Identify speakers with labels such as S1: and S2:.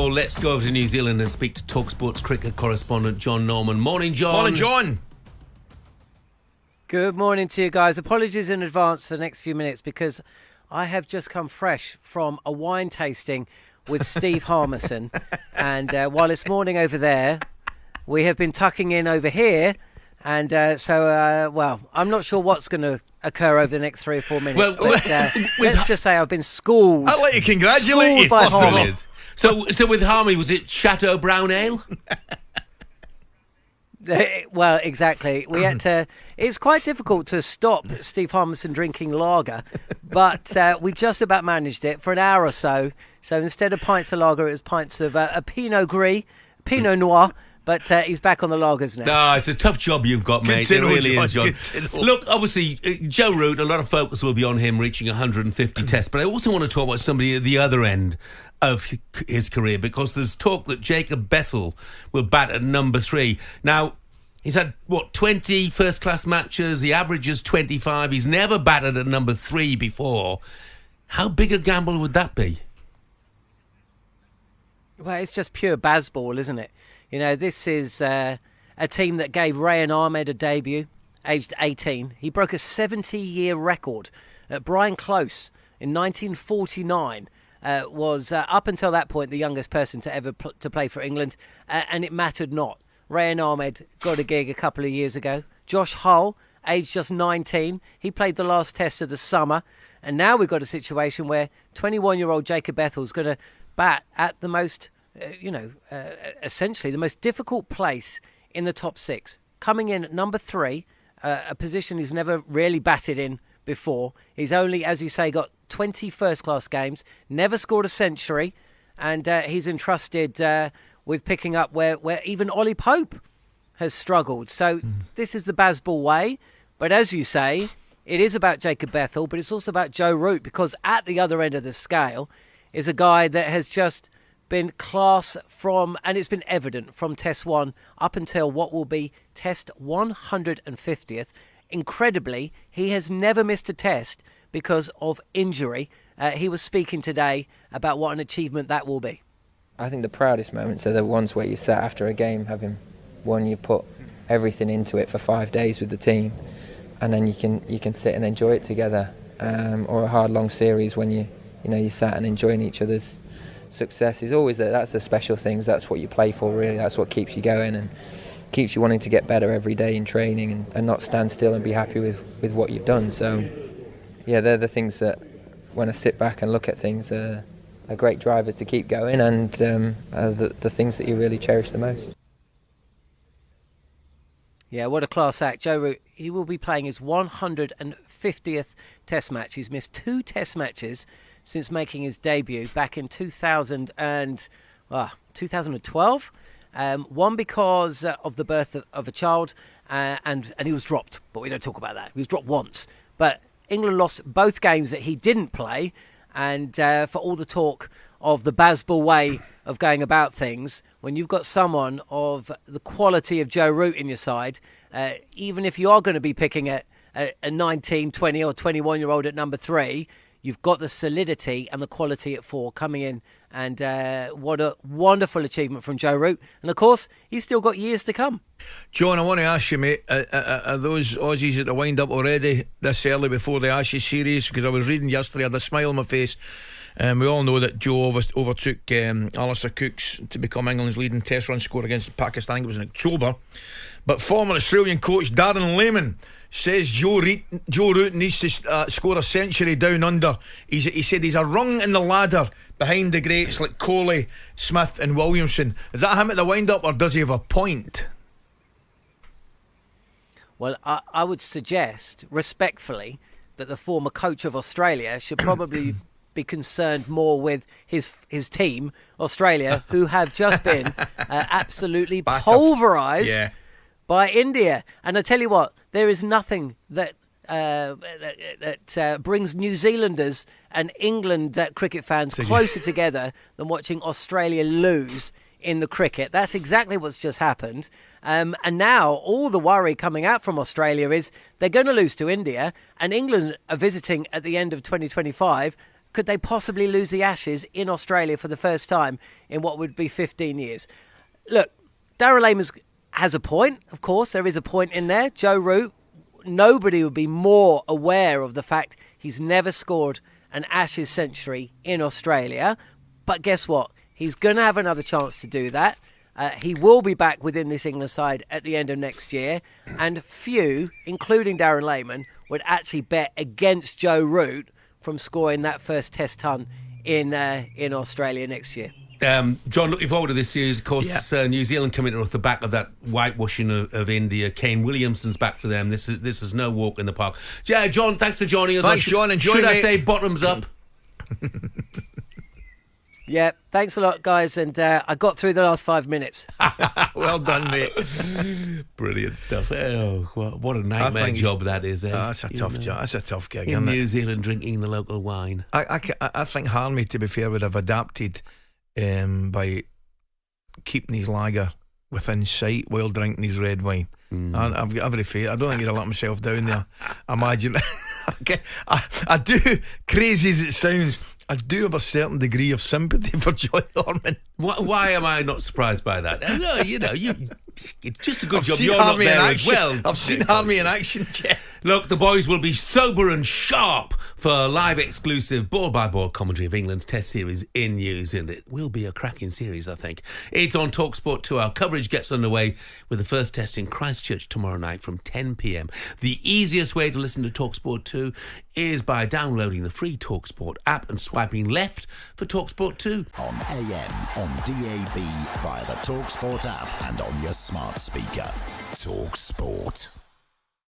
S1: let's go over to New Zealand and speak to talkSPORT's cricket correspondent Jon Norman. Morning, John.
S2: Morning, John.
S3: Good morning to you guys. Apologies in advance for the next few minutes because I have just come fresh from a wine tasting with Steve Harmison. And while it's morning over there, we have been tucking in over here. And well, I'm not sure what's going to occur over the next 3 or 4 minutes. But let's just say I've been schooled.
S2: I'd like to congratulate you.
S3: By Harmy.
S1: So with Harmy, was it Chateau Brown Ale?
S3: Well, exactly. We had to. It's quite difficult to stop Steve Harmison drinking lager, but we just about managed it for an hour or so. So instead of pints of lager, it was pints of a Pinot Gris, Pinot Noir. But he's back on the lagers now.
S1: No, it's a tough job you've got, mate. It really is, John. Look, obviously, Joe Root, a lot of focus will be on him reaching 150 tests. But I also want to talk about somebody at the other end of his career, because there's talk that Jacob Bethell will bat at number 3. Now, he's had, 20 first-class matches. The average is 25. He's never batted at number 3 before. How big a gamble would that be?
S3: Well, it's just pure baseball, isn't it? You know, this is a team that gave Rayan Ahmed a debut, aged 18. He broke a 70-year record. Brian Close, in 1949, was, up until that point, the youngest person to ever to play for England, and it mattered not. Rayan Ahmed got a gig a couple of years ago. Josh Hull, aged just 19, he played the last test of the summer, and now we've got a situation where 21-year-old Jacob Bethell is going to bat at the most... essentially the most difficult place in the top 6. Coming in at number 3, a position he's never really batted in before. He's only, as you say, got 20 first-class games, never scored a century, and he's entrusted with picking up where even Ollie Pope has struggled. So this is the baseball way. But as you say, it is about Jacob Bethell, but it's also about Joe Root, because at the other end of the scale is a guy that has just been class from, and it's been evident from Test 1 up until what will be Test 150th. Incredibly, he has never missed a test because of injury. He was speaking today about what an achievement that will be.
S4: I think the proudest moments are the ones where you sat after a game having won, you put everything into it for 5 days with the team, and then you can sit and enjoy it together. Or a hard long series when you sat and enjoying each other's success. Is always that's the special things. That's what you play for, really. That's what keeps you going and keeps you wanting to get better every day in training and not stand still and be happy with what you've done. So yeah, they're the things that when I sit back and look at things are great drivers to keep going, and the things that you really cherish the most.
S3: Yeah, what a class act. Joe Root, he will be playing his 150th test match. He's missed 2 test matches since making his debut back in 2012. One because of the birth of a child, and he was dropped, but we don't talk about that. He was dropped once. But England lost both games that he didn't play, and for all the talk of the baseball way of going about things, when you've got someone of the quality of Joe Root in your side, even if you are going to be picking a 19, 20 or 21-year-old at number 3, you've got the solidity and the quality at 4 coming in, and what a wonderful achievement from Joe Root. And of course, he's still got years to come.
S2: John, I want to ask you, mate, are those Aussies at the wind-up already this early before the Ashes series? Because I was reading yesterday, I had a smile on my face. We all know that Joe overtook Alistair Cooks to become England's leading test run scorer against Pakistan. I think it was in October. But former Australian coach Darren Lehmann says Joe Root needs to score a century down under. He said he's a rung in the ladder behind the greats like Kohli, Smith and Williamson. Is that him at the wind-up, or does he have a point?
S3: Well, I would suggest, respectfully, that the former coach of Australia should probably be concerned more with his team, Australia, who have just been absolutely pulverised by India. And I tell you what, there is nothing that brings New Zealanders and England cricket fans closer together than watching Australia lose in the cricket. That's exactly what's just happened. And now all the worry coming out from Australia is they're going to lose to India, and England are visiting at the end of 2025. could they possibly lose the Ashes in Australia for the first time in what would be 15 years? Look, Darren Lehmann has a point, of course. There is a point in there. Joe Root, nobody would be more aware of the fact he's never scored an Ashes century in Australia. But guess what? He's going to have another chance to do that. He will be back within this England side at the end of next year. And few, including Darren Lehmann, would actually bet against Joe Root from scoring that first Test ton in Australia next year.
S1: John, looking forward to this series. Of course, New Zealand coming off the back of that whitewashing of India. Kane Williamson's back for them. This is no walk in the park. Yeah, John, thanks for joining us.
S2: Thanks, John. Enjoy,
S1: should I
S2: mate.
S1: say bottoms up?
S3: Yeah, thanks a lot, guys. And I got through the last 5 minutes.
S2: Well done, mate.
S1: Brilliant stuff. Oh, what a nightmare job that is.
S2: That's a tough job. That's a tough gig,
S1: in
S2: isn't
S1: New
S2: it?
S1: Zealand, drinking the local wine.
S2: I think Harmy, to be fair, would have adapted by keeping his lager within sight while drinking his red wine. I've got every faith. I don't think he'd have let himself down there. Imagine. I do, crazy as it sounds, I do have a certain degree of sympathy for Jon Norman.
S1: Why am I not surprised by that? No, it's just a good job
S2: seen
S1: you're not
S2: Harmy in
S1: there as
S2: action.
S1: well.
S2: I've seen Harmy in action, Jeff.
S1: Look, the boys will be sober and sharp for live exclusive ball-by-ball commentary of England's Test series in New Zealand. It will be a cracking series, I think. It's on talkSPORT 2. Our coverage gets underway with the first test in Christchurch tomorrow night from 10 p.m. The easiest way to listen to talkSPORT 2 is by downloading the free talkSPORT app and swiping left for talkSPORT 2.
S5: On AM, on DAB, via the talkSPORT app and on your smart speaker. talkSPORT.